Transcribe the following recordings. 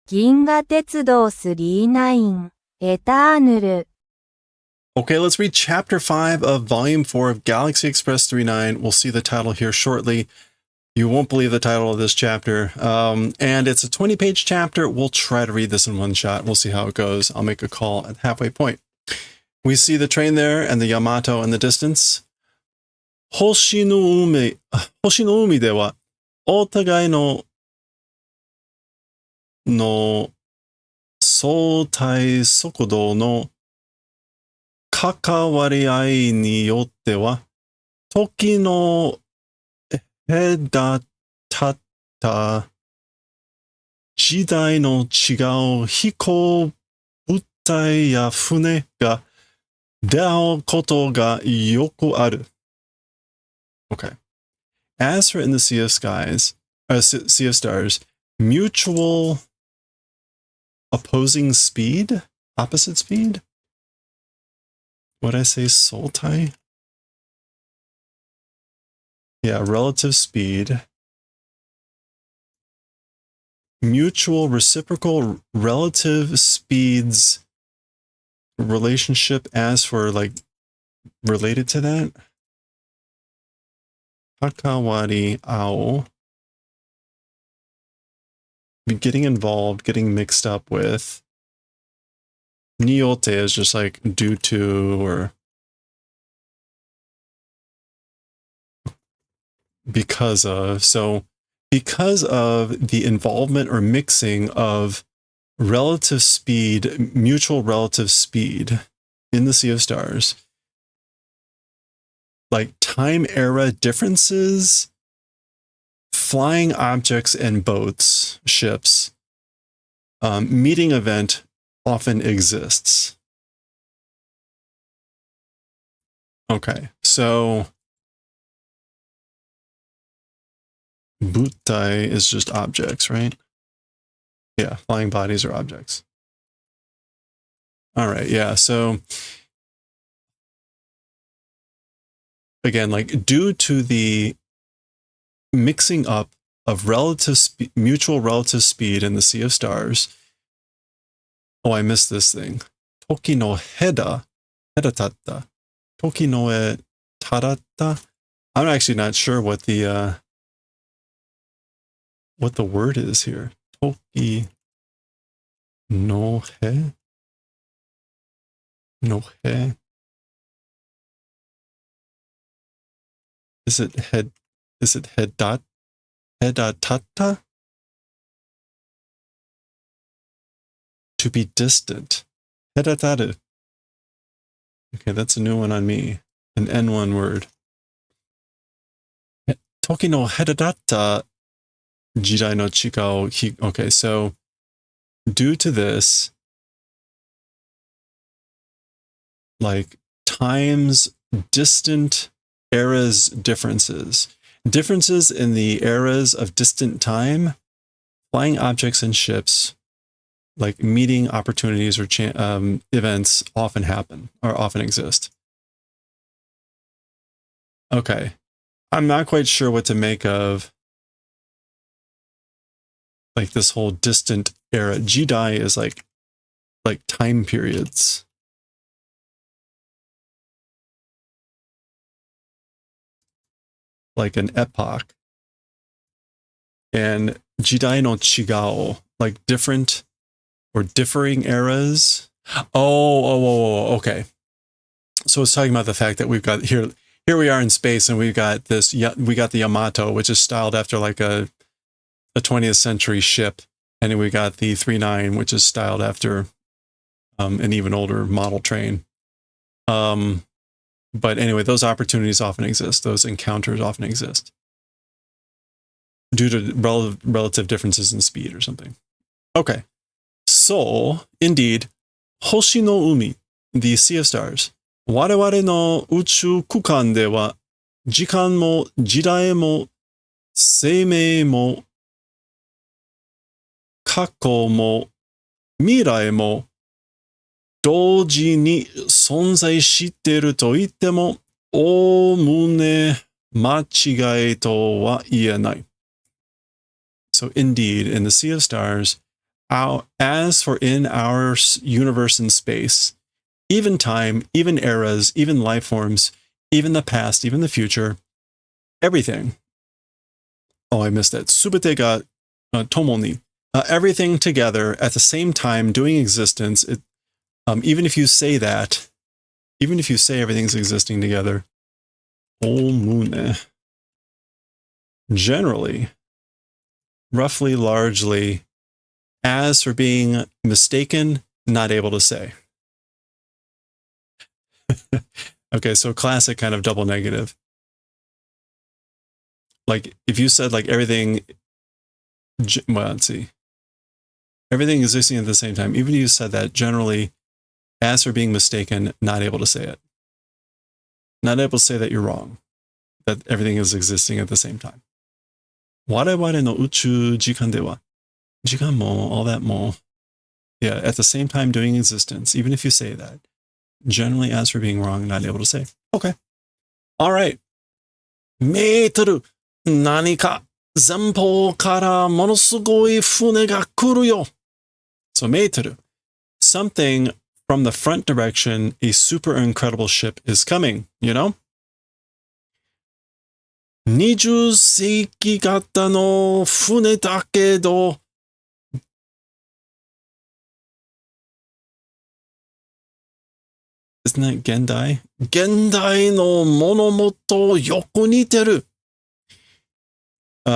銀河鉄道39エターヌル Okay, let's read Chapter 5 of Volume 4 of Galaxy Express 39. We'll see the title here shortly. You won't believe the title of this chapter. And it's a 20-page chapter. We'll try to read this in one shot. We'll see how it goes. I'll make a call at the halfway point. We see the train there and the Yamato in the distance. 星の海では、お互いの相対速度の関わり合いによっては、時の隔たった時代の違う飛行物体や船が出会うことがよくある。Okay. As for in the Sea of Stars, mutual opposing speed? Opposite speed? What'd I say? Soltai? Yeah, relative speed. Mutual reciprocal relative speeds relationship as for like related to that. Hakawari ao. Getting involved, getting mixed up with. Niyote is just like due to or because of. So because of the involvement or mixing of relative speed, mutual relative speed in the Sea of Stars, like time era differences, flying objects and boats, ships, meeting event often exists. Okay, so butai is just objects, right? Yeah, flying bodies are objects. All right, yeah, so again, like due to the mixing up of mutual relative speed in the Sea of Stars. Oh, I missed this thing. Toki no hedatatta. Toki no e taratta. I'm actually not sure what the word is here. Toki no he. No he. Is it hedatatta? To be distant. Hedataru. Okay, that's a new one on me. An N1 word. Toki no hedatatta jidai no chika o okay, so due to this, like times distant eras differences in the eras of distant time, flying objects and ships, like meeting opportunities or events often happen or often exist. Okay. I'm not quite sure what to make of like this whole distant era. Jidai is like time periods. Like an epoch. And jidai no chigao, like different or differing eras. Oh, okay. So it's talking about the fact that we've got here we are in space and we got the Yamato, which is styled after like a 20th century ship. And then we got the 39, which is styled after an even older model train. But anyway, those opportunities often exist. Those encounters often exist due to relative differences in speed or something. Okay. So, indeed, Hoshi no Umi, the Sea of Stars. 我々の宇宙空間では、時間も時代も生命も過去も未来も同時に存在していると言っても、おおむね間違いとは言えない。So indeed, in the Sea of Stars, as for in our universe and space, even time, even eras, even life forms, even the past, even the future, everything. Oh, I missed that. Subete ga tomo ni. Everything together at the same time doing existence. Even if you say that, even if you say everything's existing together, omune. Generally, roughly, largely, as for being mistaken, not able to say. Okay, so classic kind of double negative. Like if you said like everything, well, let's see, everything existing at the same time, even if you said that, generally, as for being mistaken, not able to say it. Not able to say that you're wrong, that everything is existing at the same time. 我々の宇宙時間では、時間も all that more. Yeah, at the same time doing existence, even if you say that. Generally, as for being wrong, not able to say. Okay. All right. メートル、何か前方からものすごい船が来るよ。So メートル, something from the front direction, a super incredible ship is coming, you know? 20世紀型の船だけど、Isn't that Gendai? 現代のものもとよく似てる。A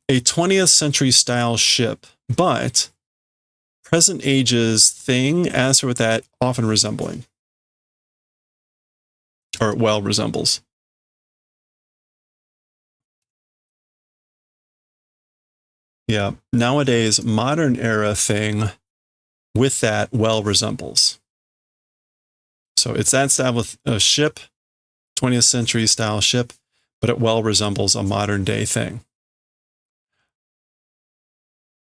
20th century style ship, but present age's thing, as for with that, often resembling. Or, well, resembles. Yeah, nowadays, modern era thing with that well resembles. So it's that style with a ship, 20th century style ship, but it well resembles a modern day thing.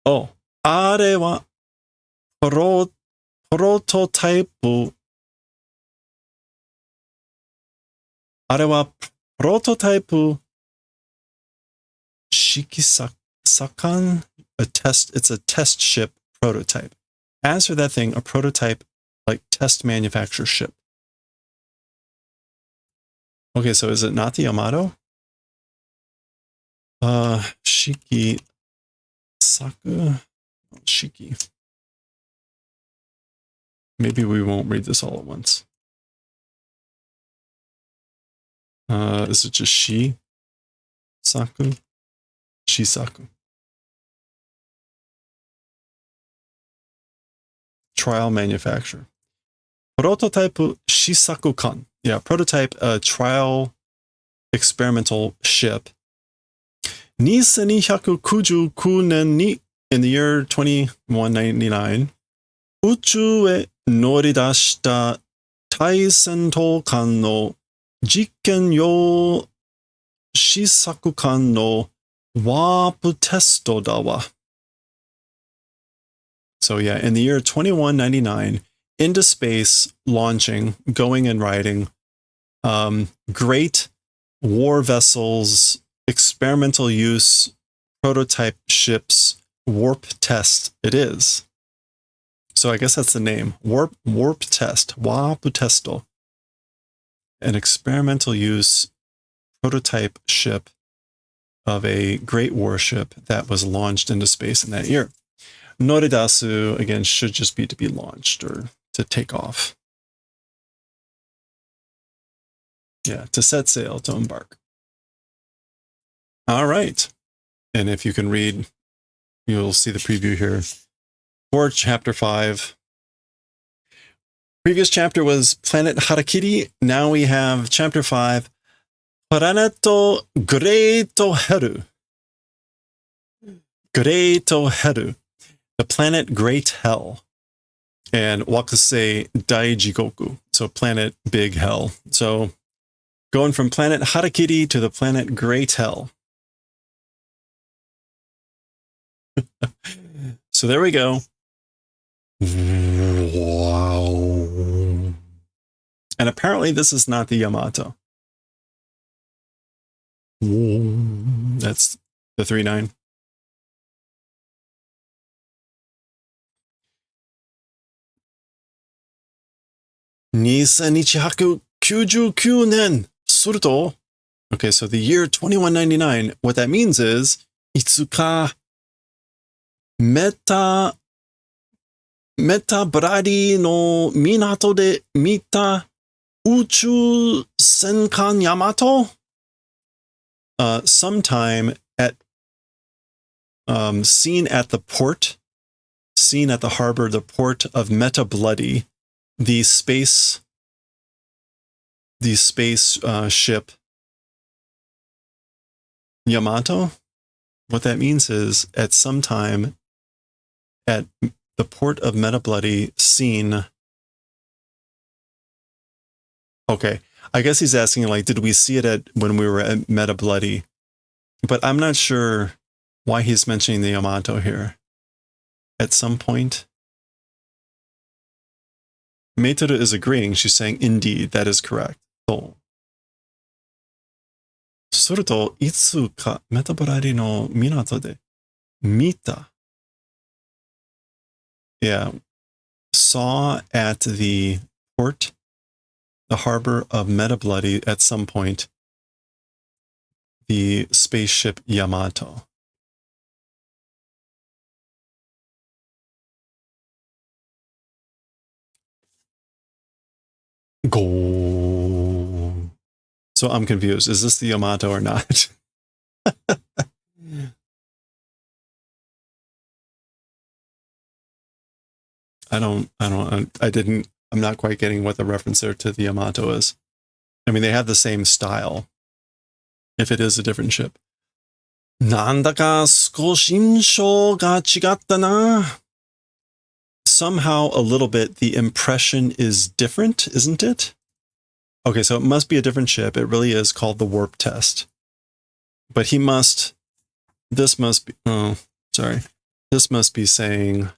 Oh, あれはプロトタイプ。あれはプロトタイプ。Shikisakan, it's a test ship prototype. As for that thing, a prototype, like test manufacture ship. Okay, so is it not the Yamato? Shiki Saku. Shiki. Maybe we won't read this all at once. Is it just Shi? Saku? Shisaku. Trial manufacture. Prototype Shisaku-kan. Yeah, prototype trial experimental ship. 2299年に in the year 2199, 宇宙へ乗り出した対戦闘艦の実験用試作艦のワープテストだわ。So yeah, in the year 2199, into space, launching, going and riding, great war vessels, experimental use, prototype ships, warp test it is. So I guess that's the name. Warp test, warp testo. An experimental use prototype ship of a great warship that was launched into space in that year. Noridasu, again, should just be to be launched or to take off. Yeah, to set sail, to embark. All right. And if you can read, you'll see the preview here for Chapter 5. Previous chapter was Planet Harakiri. Now we have Chapter 5, Planeto Greato Heru. Greato Heru. The planet Great Hell. And Wakase Daijigoku. So planet Big Hell. So going from planet Harakiri to the planet Great Hell. So there we go. Wow. And apparently this is not the Yamato. That's the 3-9. 2199年すると Okay, so the year 2199, what that means is いつかメタブラリの港で見た宇宙戦艦ヤマト? Sometime at seen at the harbor, the port of Meta Bloody, the space ship Yamato. What that means is at some time at the port of Meta Bloody seen. Okay, I guess he's asking, like, did we see it when we were at Meta Bloody? But I'm not sure why he's mentioning the Yamato here. At some point. Meitoru is agreeing. She's saying, indeed, that is correct. So, すると、いつかメタブラリの港で見た. Yeah. Saw at the port, the harbor of Meta Bloody at some point, the spaceship Yamato. Go. So I'm confused. Is this the Yamato or not? I'm not quite getting what the reference there to the Yamato is. I mean, they have the same style. If it is a different ship. なんだか少し印象が違ったな. Somehow a little bit the impression is different, isn't it? Okay, so it must be a different ship. It really is called the warp test. But this must be saying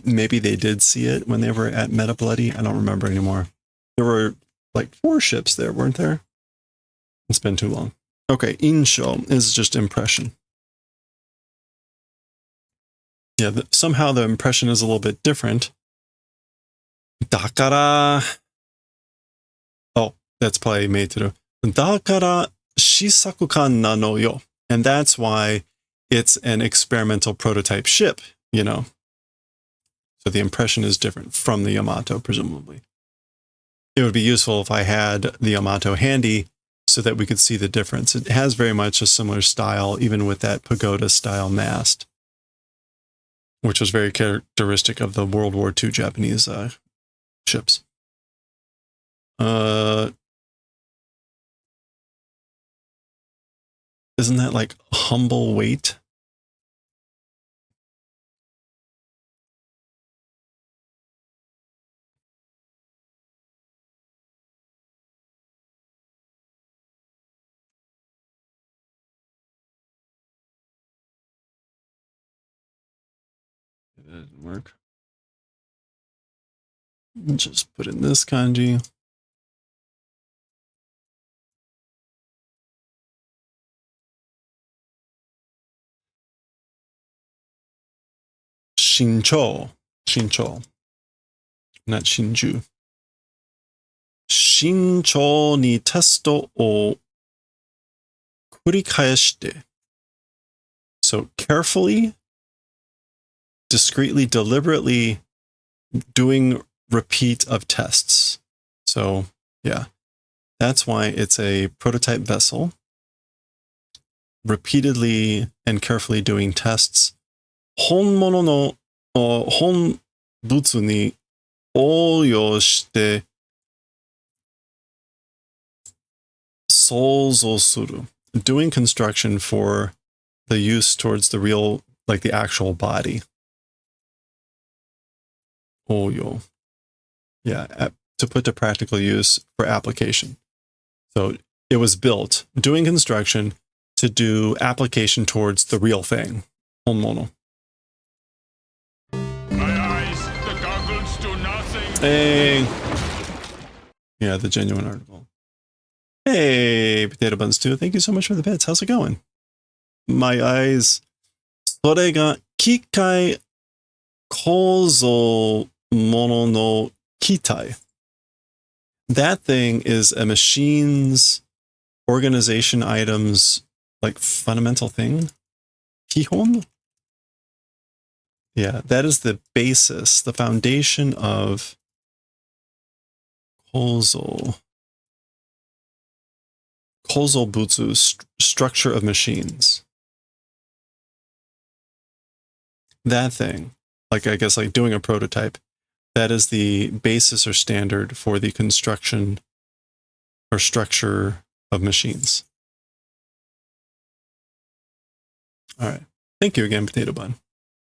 maybe they did see it when they were at Meta Bloody. I don't remember anymore. There were like 4 ships there, weren't there? It's been too long. Okay, insho is just impression. Yeah, somehow the impression is a little bit different. だから... Oh, that's probably Meitoru. だから試作艦なのよ. And that's why it's an experimental prototype ship, you know. So the impression is different from the Yamato, presumably. It would be useful if I had the Yamato handy so that we could see the difference. It has very much a similar style, even with that pagoda-style mast, which was very characteristic of the World War II Japanese ships. Isn't that like humble weight? It didn't work. Just put in this kanji. Shincho, not Shinju. Shincho ni testo o kurikaeshite. So carefully, discreetly, deliberately doing repeat of tests. So yeah, that's why it's a prototype vessel. Repeatedly and carefully doing tests. 本物の本物に応用して想像する. Doing construction for the use towards the real, like the actual body. 応用. Yeah, to put to practical use for application. So it was built, doing construction to do application towards the real thing. 本物. Hey. Yeah, the genuine article. Hey, Potato Buns 2. Thank you so much for the bits. How's it going? My eyes それが機械構造ものの機体. That thing is a machine's organization items, like fundamental thing. Kihon? Yeah, that is the basis, the foundation of Kozo butsu, structure of machines. That thing, like I guess like doing a prototype, that is the basis or standard for the construction or structure of machines. All right. Thank you again, Potato Bun.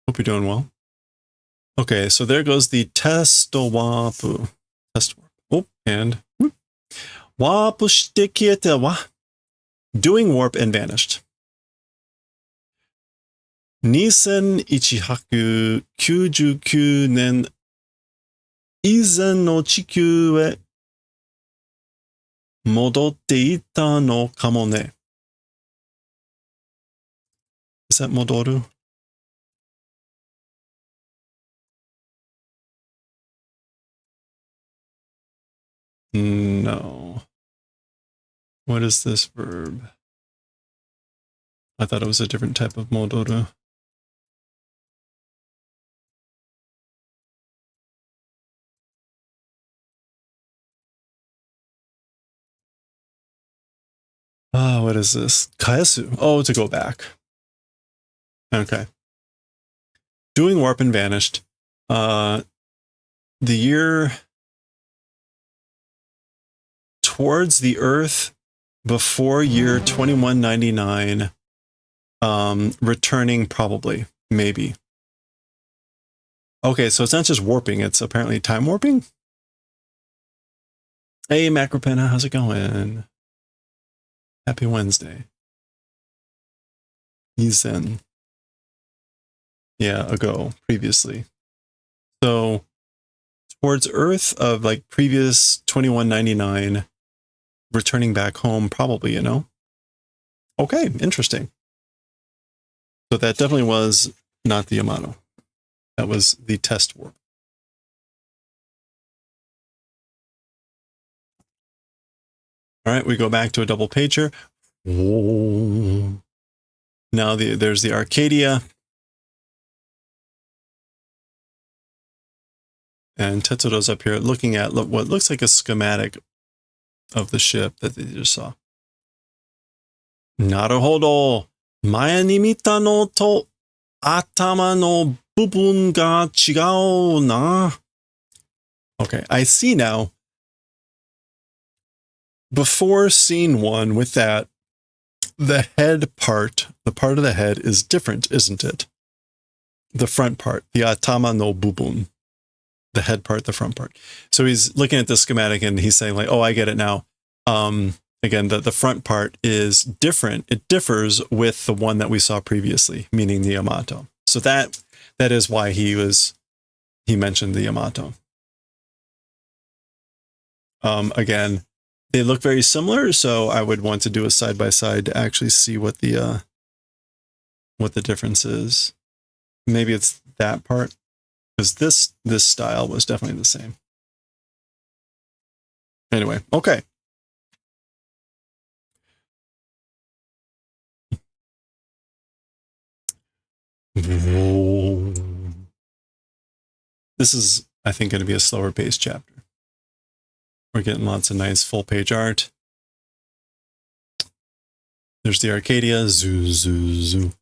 Hope you're doing well. Okay, so there goes the test warp. Test warp. Oh, and warp shite kiete wa. Doing warp and vanished. 2199年以前の地球へ戻っていたのかもね。Is that 戻る? No. What is this verb? I thought it was a different type of 戻る. What is this? Kaesu. Oh, to go back. Okay. Doing warp and vanished. The year towards the Earth before year 2199. Returning probably, maybe. Okay, so it's not just warping, it's apparently time warping? Hey, Macropena, how's it going? Happy Wednesday. Izen. Yeah, ago, previously. So, towards Earth of like previous 2199, returning back home, probably, you know? Okay, interesting. So that definitely was not the Yamato. That was the test warp. All right, we go back to a double pager. Whoa. Now there's the Arcadia. And Tetsuro's up here looking at what looks like a schematic of the ship that they just saw. Naruhodo. 前に見たのと頭の部分が違うな. Okay, I see now. Before scene 1 with that, the head part, the part of the head is different, isn't it? The front part, the atama no bubun. The head part, the front part. So he's looking at the schematic and he's saying like, oh, I get it now. Again, the front part is different. It differs with the one that we saw previously, meaning the Yamato. So that is why he mentioned the Yamato. Again, they look very similar, so I would want to do a side by side to actually see what the difference is. Maybe it's that part, because this style was definitely the same. Anyway, okay. This is, I think, going to be a slower paced chapter. We're getting lots of nice full page art. There's the Arcadia. Zoo, zoo, zoo.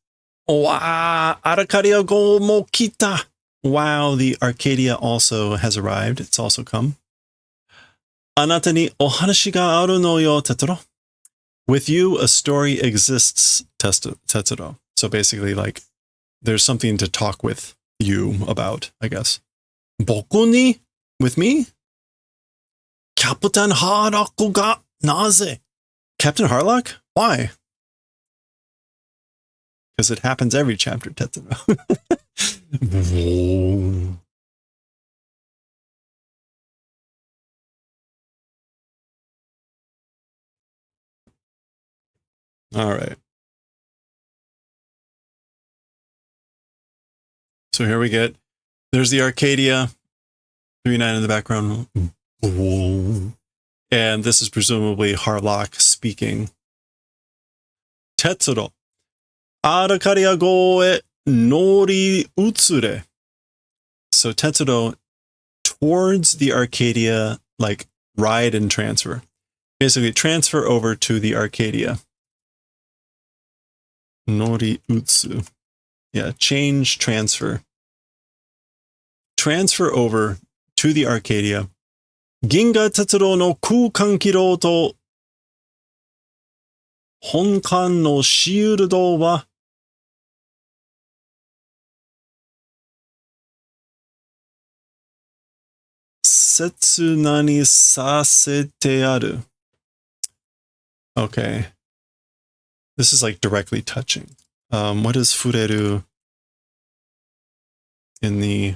Wow, Arcadia go mo kita. Wow, the Arcadia also has arrived. It's also come. Anata ni ohanashi ga aru no yo, Tetsuro. With you, a story exists, Tetsuro. So basically, like, there's something to talk with you about, I guess. Boku ni? With me? Captain Harlock ga naze? Captain Harlock? Why? Because it happens every chapter, Tetsuro. All right. So here we get, there's the Arcadia, 3-9 in the background. And this is presumably Harlock speaking. Tetsuro. Arcadia go e nori utsure. So Tetsuro, towards the Arcadia, like ride and transfer. Basically transfer over to the Arcadia. Nori utsu. Yeah, change, transfer. Transfer over to the Arcadia. Ginga Tetsuro no kukan kiro to honkan no shieldo wa setsunani sasete aru. Okay. This is like directly touching. What is fureru in the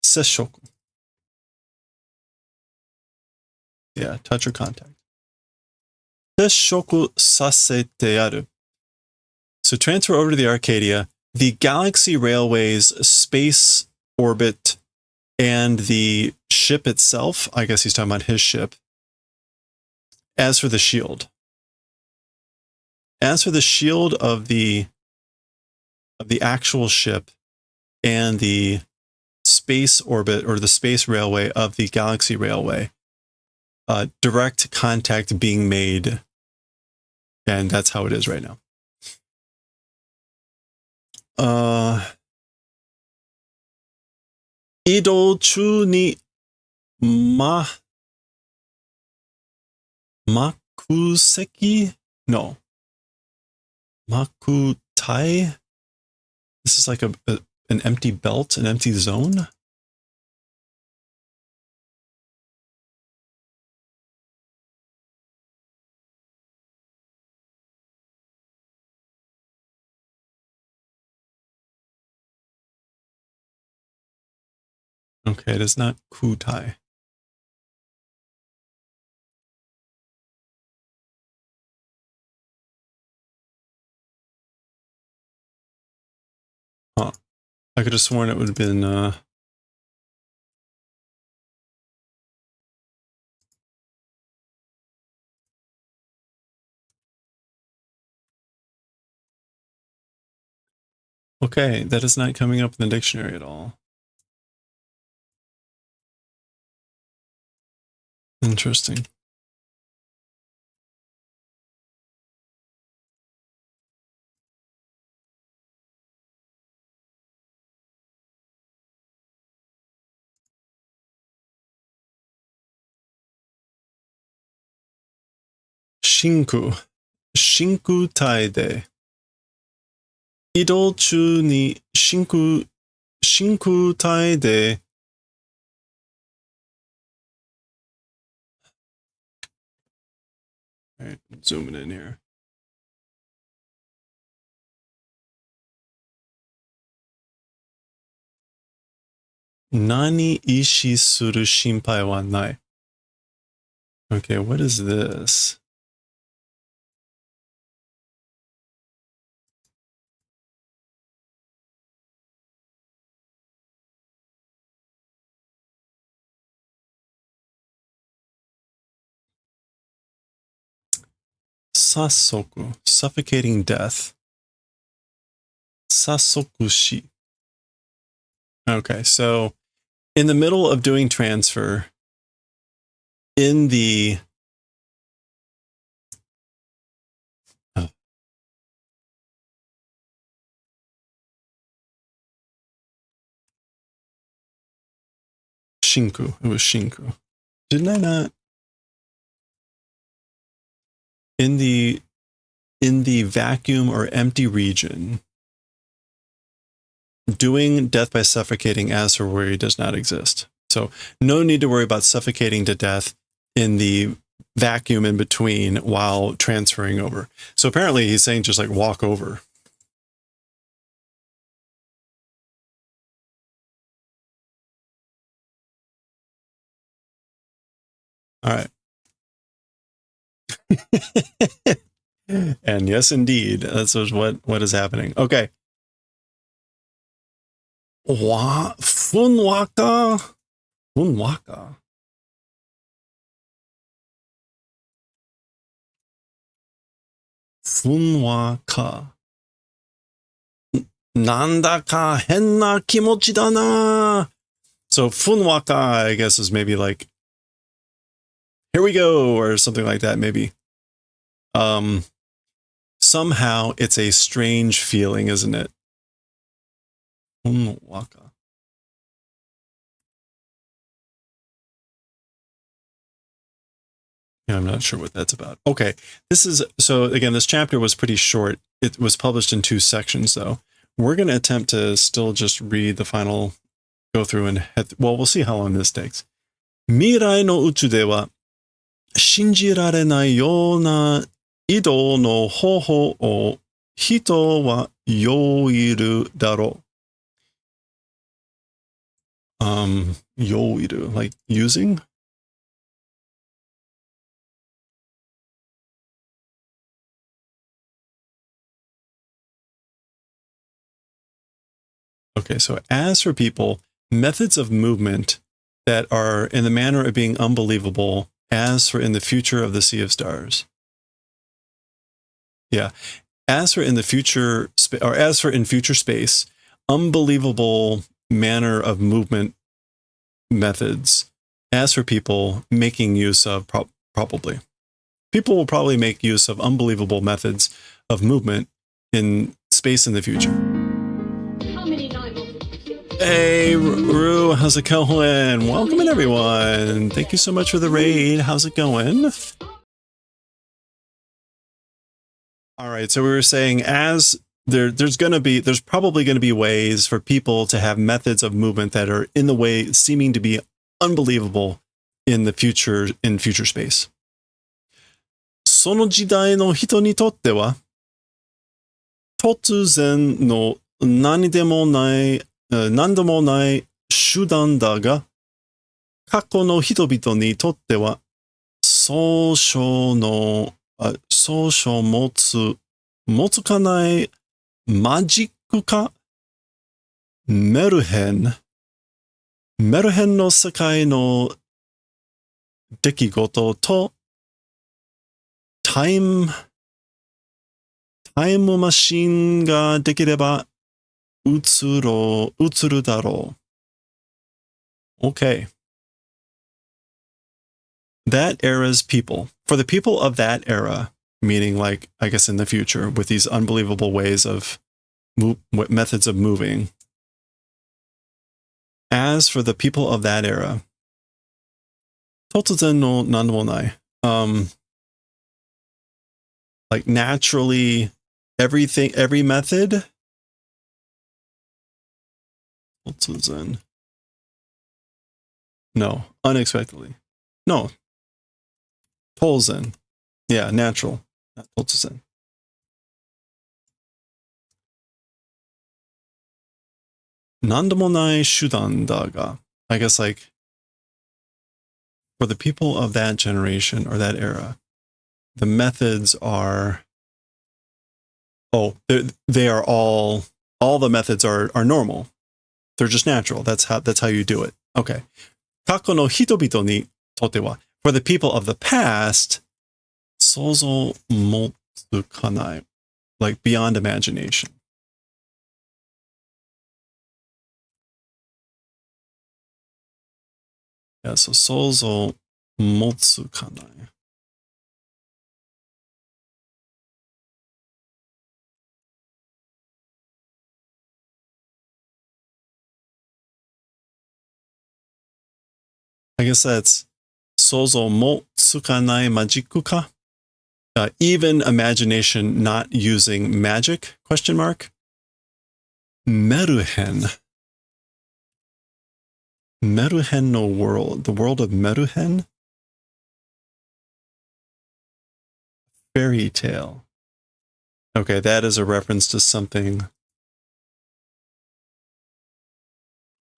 sesshoku? Yeah, touch or contact. Sesshoku sasete aru. So transfer over to the Arcadia. The Galaxy Railways space orbit and the ship itself, I guess he's talking about his ship. As for the shield. As for the shield of the actual ship and the space orbit or the space railway of the Galaxy Railway, direct contact being made. And that's how it is right now. Ido chu ni makuseki? No. Makutai? This is like an empty belt, an empty zone? Okay, it is not kutai. Huh. I could have sworn it would have been, okay, that is not coming up in the dictionary at all. Interesting. Shinku. Shinku tai de. Ido chu ni shinku tai de. All right, zooming in here. Nani ishi suru shinpai wa nai. Okay, what is this? Sasoku, suffocating death. Sasokushi. Okay, so in the middle of doing transfer, in the Shinku, it was Shinku. Didn't I not? In the vacuum or empty region, doing death by suffocating as for worry does not exist. So no need to worry about suffocating to death in the vacuum in between while transferring over. So apparently he's saying just like walk over. All right. And yes, indeed, that's what is happening. Okay. Funwaka? Funwaka. Funwaka. Nandaka henna kimochi da na. So funwaka, I guess, is maybe like, here we go, or something like that, maybe. Somehow it's a strange feeling, isn't it? Funwaka. Yeah, I'm not sure what that's about. Okay, so again, this chapter was pretty short. It was published in 2 sections, though. We're going to attempt to still just read the final, go through and we'll see how long this takes. 未来の宇宙では信じられないような移動の方法を人は用いるだろう。用いる, like using? Okay, so as for people, methods of movement that are in the manner of being unbelievable, as for in the future of the Sea of Stars. Yeah. As for in the future, or as for in future space, unbelievable manner of movement methods, as for people making use of, probably. People will probably make use of unbelievable methods of movement in space in the future. Hey, Rue, how's it going? Welcome in, everyone. Thank you so much for the raid. How's it going? All right, so we were saying there's probably going to be ways for people to have methods of movement that are in the way, seeming to be unbelievable in future space. その時代の人にとっては、突然の何でもない手段だが、過去の人々にとっては、総称持つかないマジックか、メルヘンの世界の出来事と、タイムマシンができれば、映るだろう。Okay. That era's people. For the people of that era, meaning like, I guess in the future, with these unbelievable ways of methods of moving. As for the people of that era, 突然の何でもない。Like naturally, every method. 突然. No, unexpectedly. No. 当然. Yeah, natural. Not 突然.何でもない手段だが. I guess like for the people of that generation or that era, the methods are they are all the methods are normal. They're just natural. That's how you do it. Okay. 過去の人々にとっては for the people of the past, 想像もつかない like beyond imagination. Yeah, so 想像もつかない. I guess that's 想像もつかないマジックか? Even imagination not using magic? Question mark. メルヘン no world. The world of Meruhen? Fairy tale. Okay, that is a reference to something.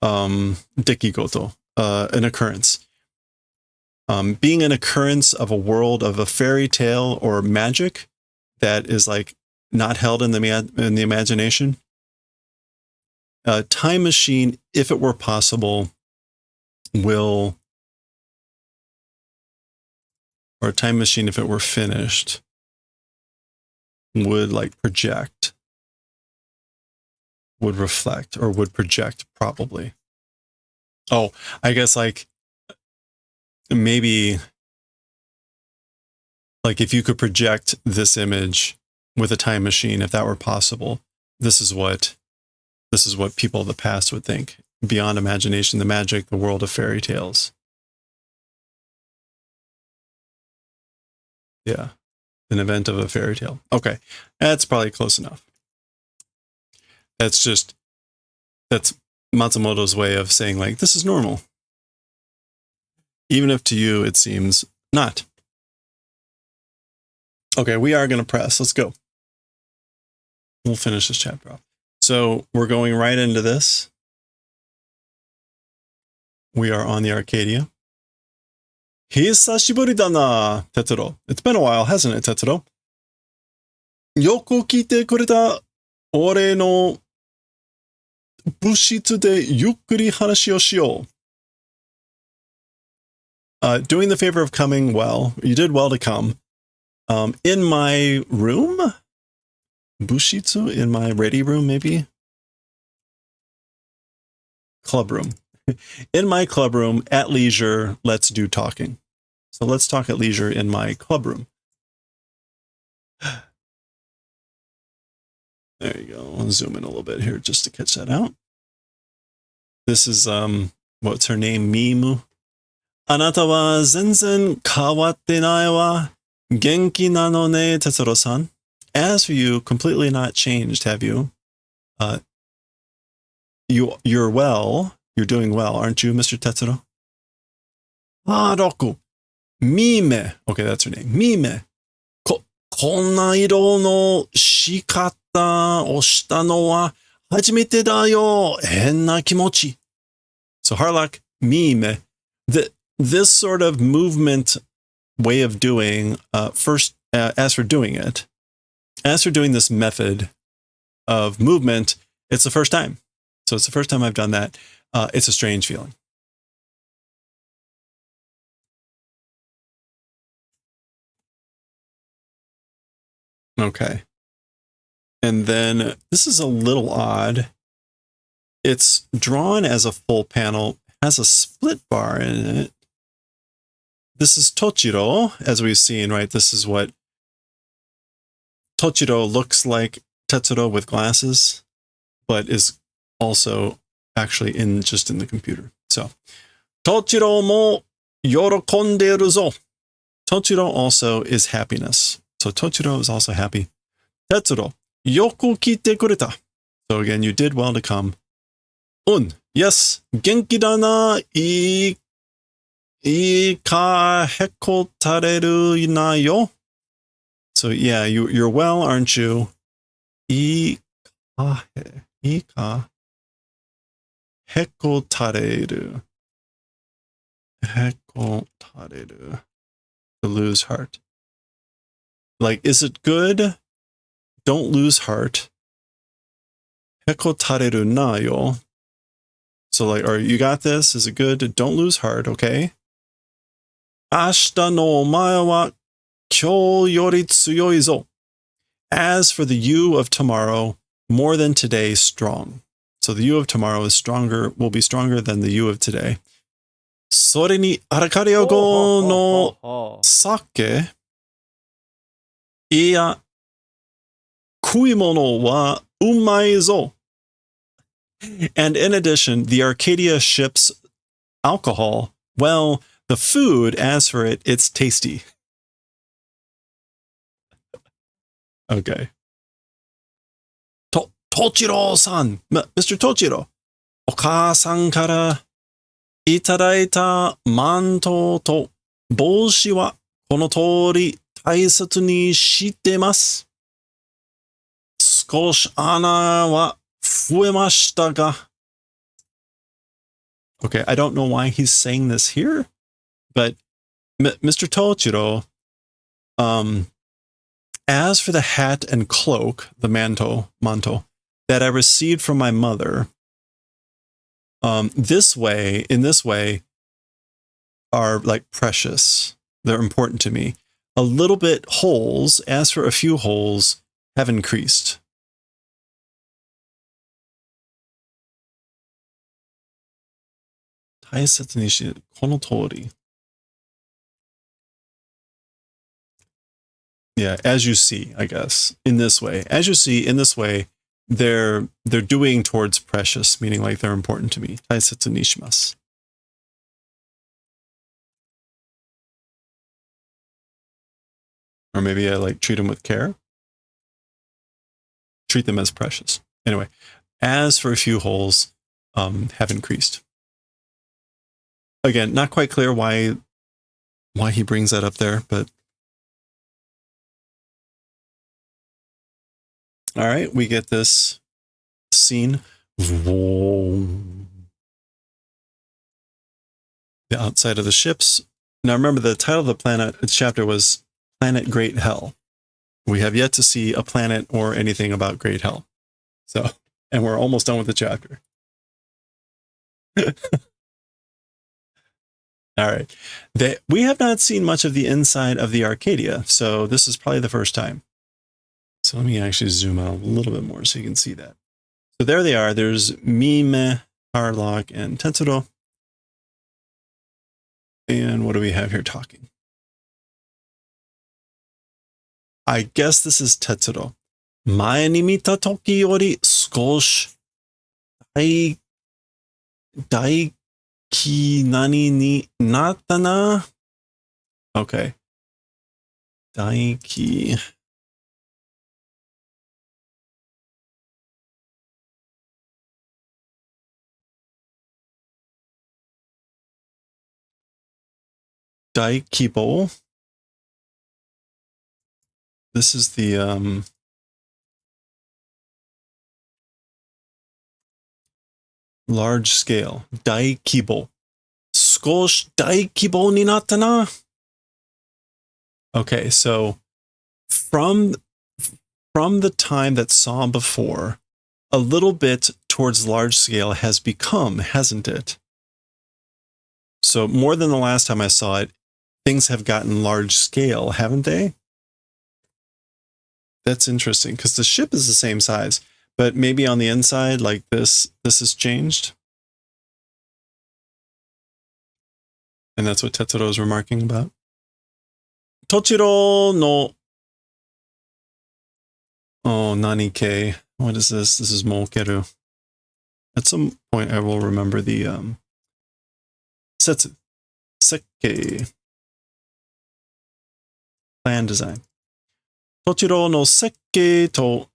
Dekigoto. An occurrence. Being an occurrence of a world of a fairy tale or magic that is like not held in the imagination. A time machine, if it were possible, or a time machine, if it were finished, would like project, would reflect, or would project probably. Oh, I guess like maybe like if you could project this image with a time machine, if that were possible, this is what people of the past would think. Beyond imagination, the magic, the world of fairy tales. Yeah. An event of a fairy tale. Okay. That's probably close enough. That's Matsumoto's way of saying like, this is normal. Even if to you it seems not. Okay, we are going to press. Let's go. We'll finish this chapter off. So we're going right into this. We are on the Arcadia. Hisashiburi da na, Tetsuro. It's been a while, hasn't it, Tetsuro? Yoku kite kureta ore no bushitsu de yukkuri hanashi o shiyou. Doing the favor of coming well. You did well to come. In my room? Bushitsu? In my ready room, maybe? Club room. In my club room, at leisure, let's do talking. So let's talk at leisure in my club room. There you go. I'll zoom in a little bit here just to catch that out. This is, what's her name? Mimu. Anata wa zenzen kawatte nai wa genki nano ne, Tetsuro-san. As for you, completely not changed, have you? You're well. You're doing well, aren't you, Mr. Tetsuro? Roku. Mime. Okay, that's her name. Mime. Konna iro no shikata o shita no wa hajimete da yo. Henna kimochi. So Harlock, Mime. This sort of movement way of doing, first, as for doing this method of movement, it's the first time. So it's the first time I've done that. It's a strange feeling. Okay. And then this is a little odd. It's drawn as a full panel, has a split bar in it. This is Tochiro, as we've seen, right? This is what Tochiro looks like Tetsuro with glasses, but is also actually just in the computer. So, Tochiro mo yorokonderu zo. Tochiro also is happiness. So Tochiro is also happy. Tetsuro, yoku kite kureta. So again, you did well to come. Yes, genki da na, ii ka hekotareru na yo. So yeah, you're well, aren't you? Ii ka hekotareru. Hekotareru. To lose heart. Like, is it good? Don't lose heart. Hekotareru na yo. So like, you got this? Is it good? Don't lose heart, okay? Ashita no omae wa kyou yori tsuyoi zo. As for the you of tomorrow, more than today, strong. So the you of tomorrow is stronger, will be stronger than the you of today. Sore ni arakare go no sake. Iya kuimono wa umai zo. And in addition, the Arcadia ships alcohol. Well, the food, as for it, it's tasty. Okay. Tochiro-san, Mr. Tochiro, oka-san kara itadaita manto to boushi wa kono tori taisatsu ni shitemasu. Skoshi ana wa fuemashita ga. Okay, I don't know why he's saying this here, but Mr. Tochiro, as for the hat and cloak, the manto, that I received from my mother, in this way, are like precious. They're important to me. A little bit holes, as for a few holes, have increased. Yeah, as you see, I guess, in this way. As you see, in this way, they're doing towards precious, meaning like they're important to me. Taisetsu ni shimasu. Or maybe I like treat them with care. Treat them as precious. Anyway, as for a few holes, have increased. Again, not quite clear why he brings that up there, but all right, we get this scene. The outside of the ships. Now remember, the title of the chapter was Planet Great Hell. We have yet to see a planet or anything about Great Hell. So, and we're almost done with the chapter. All right. We have not seen much of the inside of the Arcadia, so this is probably the first time. So let me actually zoom out a little bit more so you can see that. So there they are. There's Mime, Harlock, and Tetsuro. And what do we have here talking? I guess this is Tetsuro. 前に見た時より少し大気何になったな。Okay. 大気。大規模. This is the large scale. 大規模. 少し大規模になったな. Okay, so from the time that saw before, a little bit towards large scale has become, hasn't it? So more than the last time I saw it, things have gotten large scale, haven't they? That's interesting, because the ship is the same size, but maybe on the inside, like this has changed. And that's what Tetsuro is remarking about. Tochiro no... Oh, Nanike. What is this? This is Mokeru. At some point, I will remember the Setsu. Sekkei. Plan design. Tochiro no sekkei to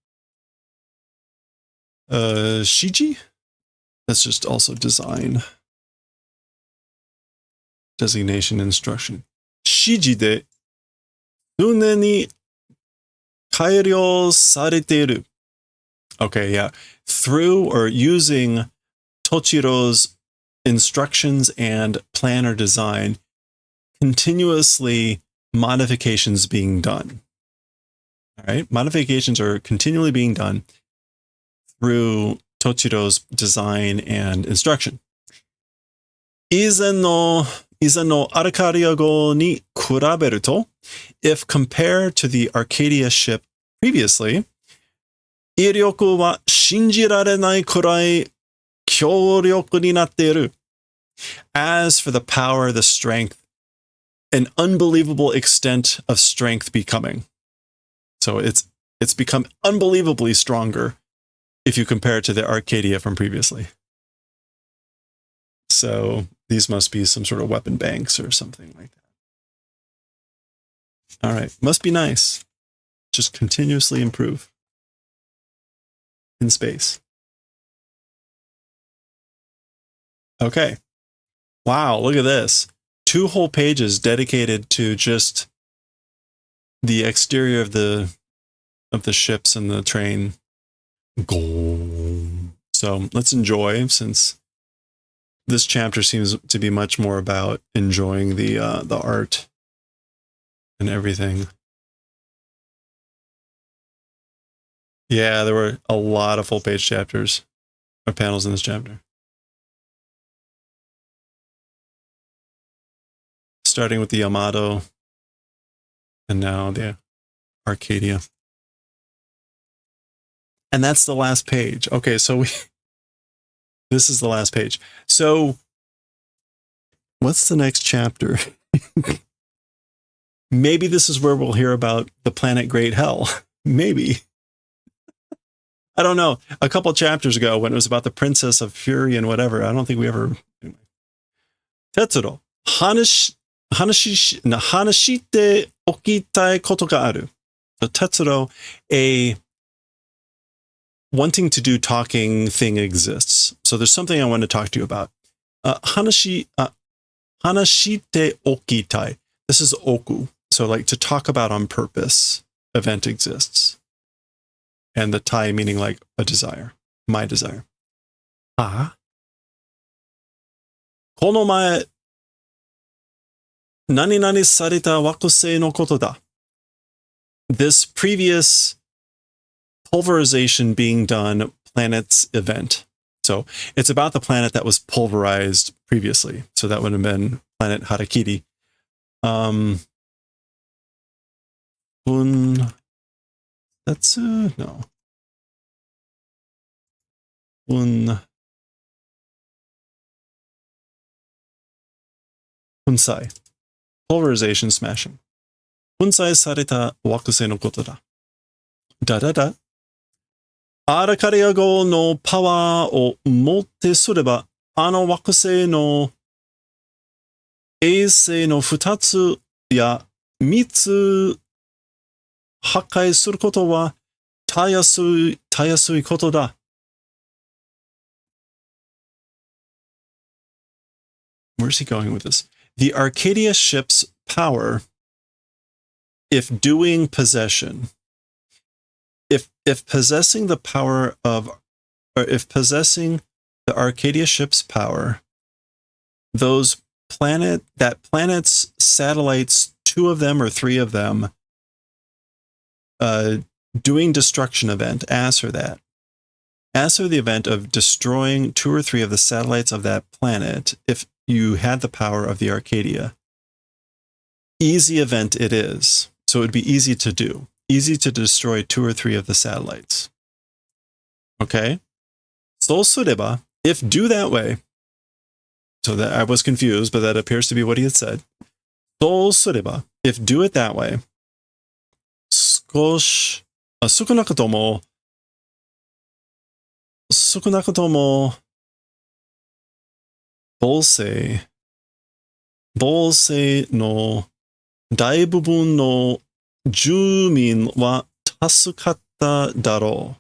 Shiji? That's just also design. Designation instruction. Shiji de 常に改良されている. Okay, yeah. Through or using Tochiro's instructions and plan or design, continuously modifications being done. All right, modifications are continually being done through Tochiro's design and instruction. 以前のアルカディア号に比べると, if compared to the Arcadia ship previously, 威力は信じられないくらい強力になっている. As for the power, the strength, an unbelievable extent of strength becoming. So it's become unbelievably stronger if you compare it to the Arcadia from previously. So these must be some sort of weapon banks or something like that. All right. Must be nice. Just continuously improve in space. Okay. Wow, look at this. 2 whole pages dedicated to just the exterior of the ships and the train. So let's enjoy, since this chapter seems to be much more about enjoying the art and everything. Yeah, there were a lot of full page chapters or panels in this chapter. starting with the Yamato, and now the Arcadia. And that's the last page. Okay, so this is the last page. So what's the next chapter? Maybe this is where we'll hear about the planet Great Hell. Maybe. I don't know. A couple chapters ago, when it was about the Princess of Fury and whatever, I don't think we ever... Tetsuro, hanashite okitai koto ga aru. So Tetsuro, a wanting to do talking thing exists. So there's something I want to talk to you about. Hanashite okitai. This is oku. So like to talk about on purpose event exists. And the tai meaning like a desire, my desire. Kono mae nani nani sarita wakusei no koto da. This previous pulverization being done planet's event. So it's about the planet that was pulverized previously. So that would have been planet Harakiri. No. Hunsai. Pulverization smashing. Hunsai sareta wakusei no koto da. Da. アラカリア号のパワーをもってすれば、あの惑星の衛星の2つや3つ破壊することはたやすいことだ。Where's he going with this? The Arcadia ship's power, if doing possession, if possessing the power of, or if possessing the Arcadia ship's power, that planet's satellites, 2 of them or 3 of them, doing destruction event, as for the event of destroying 2 or 3 of the satellites of that planet, if you had the power of the Arcadia, easy event it is. So it would be easy to do. Easy to destroy 2 or 3 of the satellites. Okay? So sureba, if do that way, so that I was confused, but that appears to be what he had said. So sureba, if do it that way, sukunakatomo, bolsei no daibubun no 住民は助かっただろ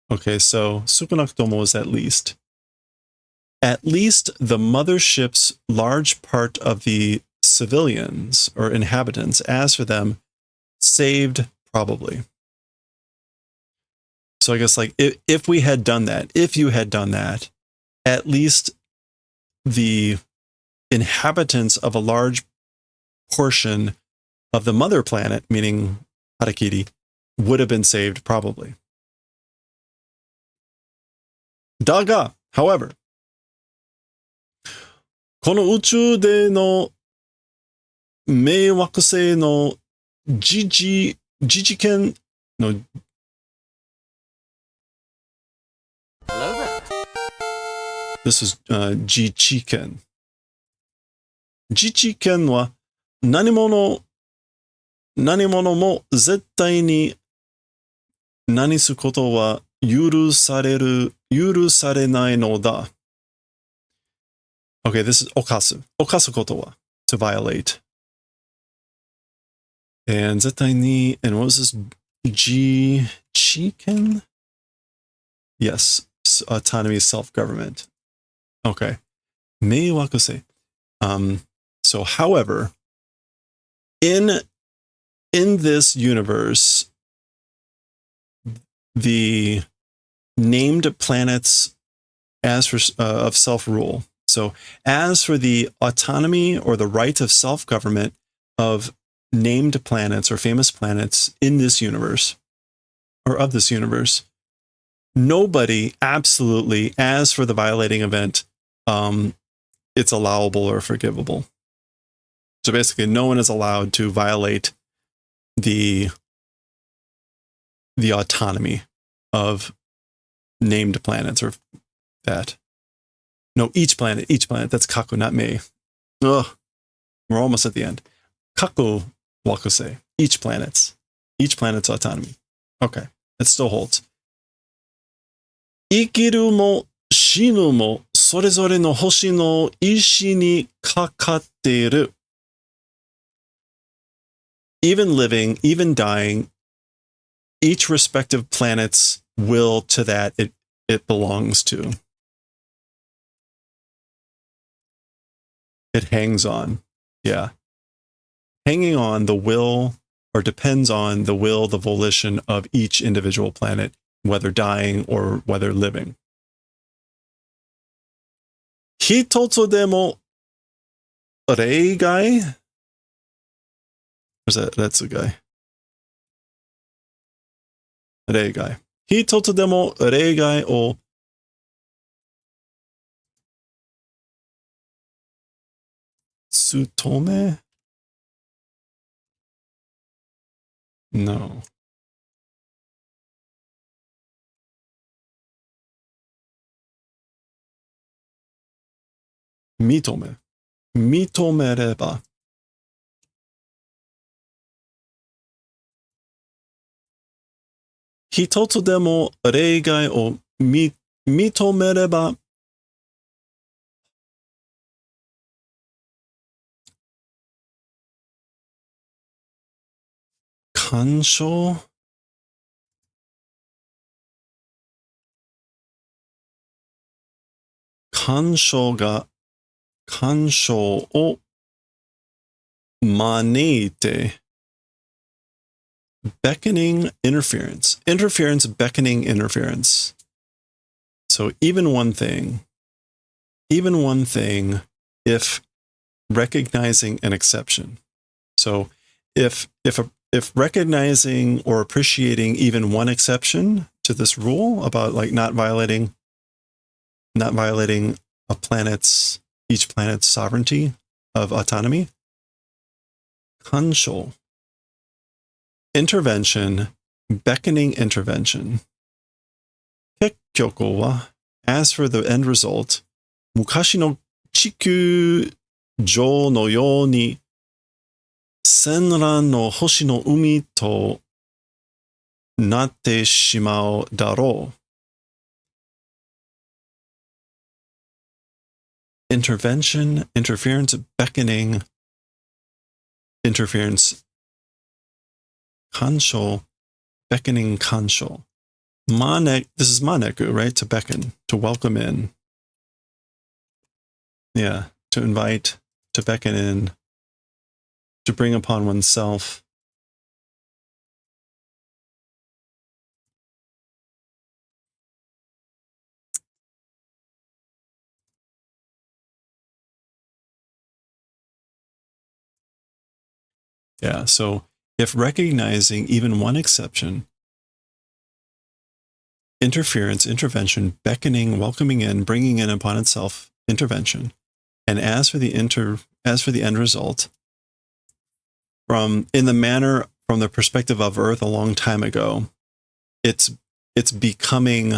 う。Okay, so 少なくとも is at least. At least the mothership's large part of the civilians or inhabitants, as for them, saved probably. So I guess like if we had done that, if you had done that, at least the inhabitants of a large portion of the mother planet, meaning Harakiri, would have been saved probably. Daga, however, この宇宙での冥惑星の自治権の This is Jichiken. Jichiken は何者も絶対に何すことは許されないのだ。Okay, this is okasu. Okasu koto wa, to violate. And 絶対に, and what was this? Jichiken? Yes, autonomy, self-government. Okay. Meiwakusei. So however, in this universe, the named planets as for of self-rule. So as for the autonomy or the right of self-government of named planets or famous planets in this universe, or of this universe, nobody absolutely, as for the violating event, it's allowable or forgivable. So basically, no one is allowed to violate the autonomy of named planets or that. No, each planet. That's kaku, not me. Ugh, we're almost at the end. Kaku wakuse. Each planet's autonomy. Okay, it still holds. Ikiru mo shinu mo sorezore no hoshi no ishi ni kakatteru. Even living, even dying, each respective planet's will to that it belongs to. It hangs on. Yeah. Hanging on the will, or depends on the will, the volition of each individual planet, whether dying or whether living. Hitotsu demo reigai? Where's that? That's the guy. Reigai. Hitotsu demo reigai o tsutome? No. Mitome. Mitomereba. Hitotsu demo reigai o mitomereba. Kansho? Kansho ga kansho o maneite. Beckoning interference. Interference, beckoning interference. So even one thing, if recognizing an exception. So if recognizing or appreciating even one exception to this rule about like not violating each planet's sovereignty of autonomy, kansho, intervention, beckoning intervention. Kekkyoku wa, as for the end result, mukashi no chikyū jō no you ni senran no hoshi no umi to natte shimau daro. Intervention, interference, beckoning, interference, kansho, beckoning kansho. This is maneku, right? To beckon, to welcome in. Yeah, to invite, to beckon in, to bring upon oneself. Yeah, so if recognizing even one exception, interference, intervention, beckoning, welcoming in, bringing in upon itself intervention, and as for the end result, from the perspective of Earth a long time ago, it's becoming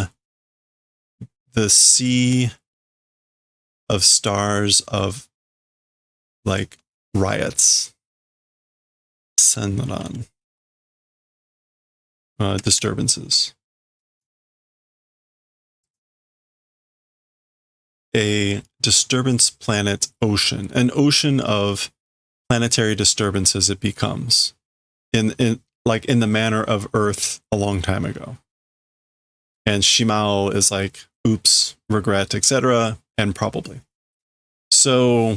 the sea of stars of like riots, senran, disturbances. A disturbance planet ocean, an ocean of planetary disturbances it becomes in the manner of Earth a long time ago. And shimao is like oops, regret, etc., and probably. So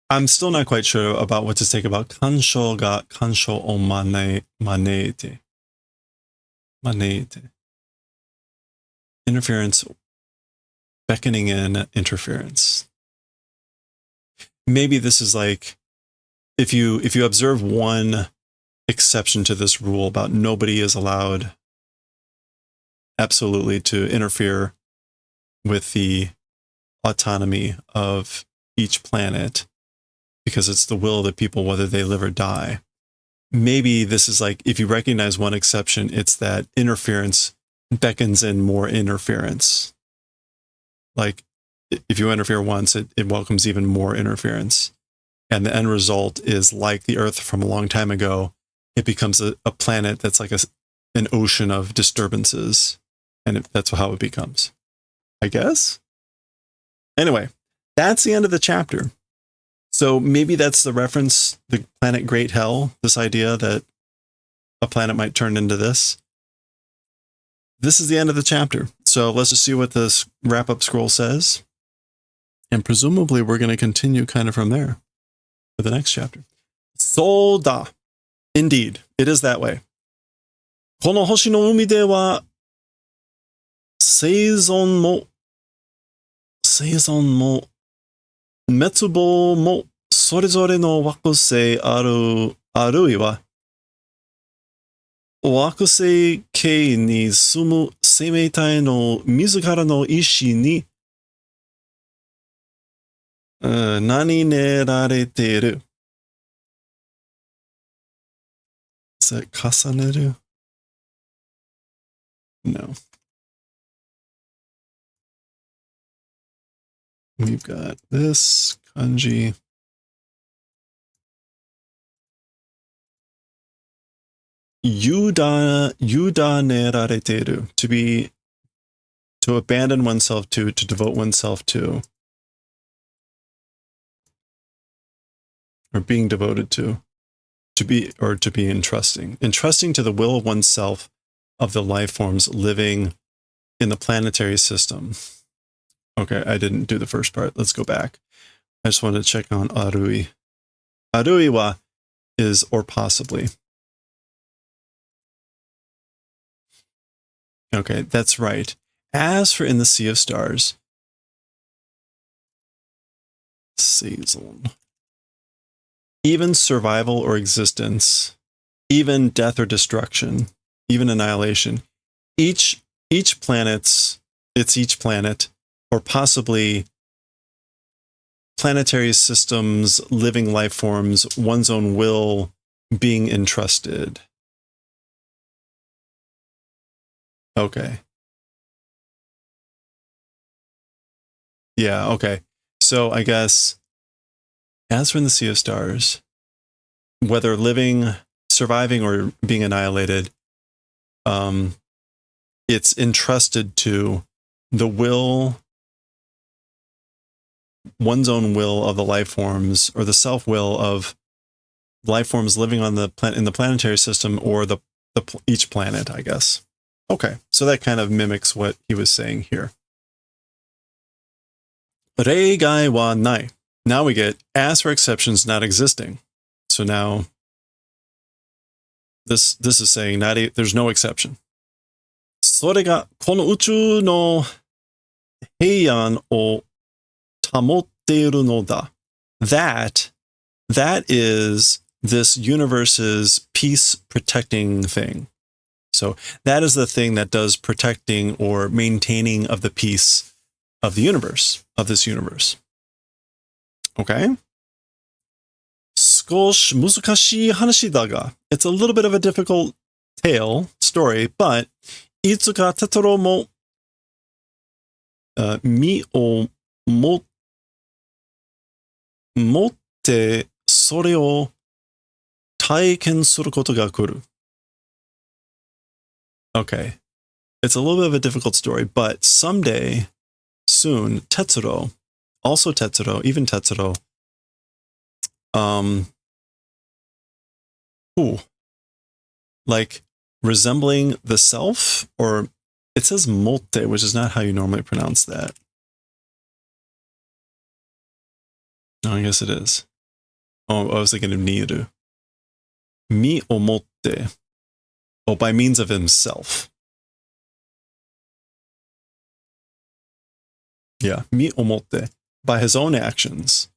I'm still not quite sure about what to take about kansho ga kansho o maneite. Maneite. Interference, beckoning in interference. Maybe this is like if you observe one exception to this rule about nobody is allowed absolutely to interfere with the autonomy of each planet because it's the will of the people whether they live or die. Maybe this is like, if you recognize one exception, it's that interference beckons in more interference. Like, if you interfere once, it welcomes even more interference. And the end result is like the Earth from a long time ago. It becomes a planet that's like an ocean of disturbances. And that's how it becomes, I guess. Anyway, that's the end of the chapter. So maybe that's the reference, the planet Great Hell, this idea that a planet might turn into this. This is the end of the chapter. So let's just see what this wrap-up scroll says. And presumably we're going to continue kind of from there for the next chapter. Soda. Indeed, it is that way. この星の海では生存も滅亡もそれぞれの惑星あるいは惑星系に住む生命体の自らの意志に何練られている。Is that 重ねる? No. We've got this kanji. Yudanerareteru, to abandon oneself to devote oneself to, or being devoted to be entrusting to the will of oneself of the life forms living in the planetary system. Okay, I didn't do the first part. Let's go back. I just wanted to check on arui. Arui wa is or possibly. Okay, that's right. As for in the Sea of Stars, season. Even survival or existence, even death or destruction, even annihilation, each planet, or possibly planetary systems, living life forms, one's own will being entrusted. Okay. Yeah, okay. So I guess, as for in the Sea of Stars, whether living, surviving, or being annihilated, it's entrusted to the will, one's own will of the life forms, or the self-will of life forms living on the in the planetary system, or each planet, I guess. Okay, so that kind of mimics what he was saying here. Reigai wa nai. Now we get as for exceptions not existing. So now this is saying there's no exception. それがこの宇宙の平安を保っているのだ. That is this universe's peace protecting thing. So that is the thing that does protecting or maintaining of the peace of the universe, of this universe. Okay? 少し難しい話だが, it's a little bit of a difficult story, but いつかテトロも身を持ってそれを体験することが来る. Okay. It's a little bit of a difficult story, but someday, soon, Tetsuro, also Tetsuro, even Tetsuro, like resembling the self, or it says motte, which is not how you normally pronounce that. No, I guess it is. Oh, I was thinking of niru. Mi o motte. Oh, by means of himself. Yeah, mi o motte. By his own actions.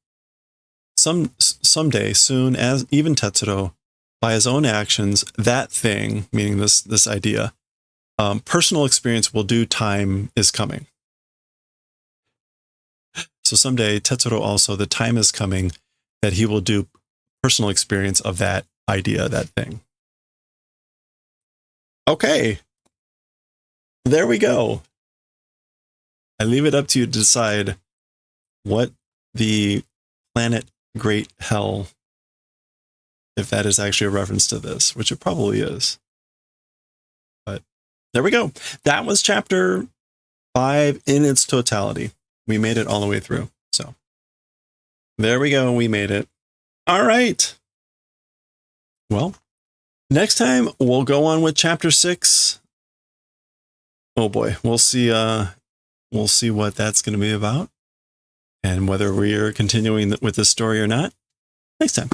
Someday, soon, as even Tetsuro by his own actions, that thing, meaning this idea, personal experience will do, time is coming. So someday, Tetsuro also, the time is coming that he will do personal experience of that idea, that thing. Okay. There we go. I leave it up to you to decide what the planet Great Hell, if that is actually a reference to this, which it probably is. But there we go. That was chapter 5 in its totality. We made it all the way through. So there we go. We made it. All right. Well, next time we'll go on with chapter 6. Oh boy, we'll see what that's going to be about and whether we're continuing with this story or not next time.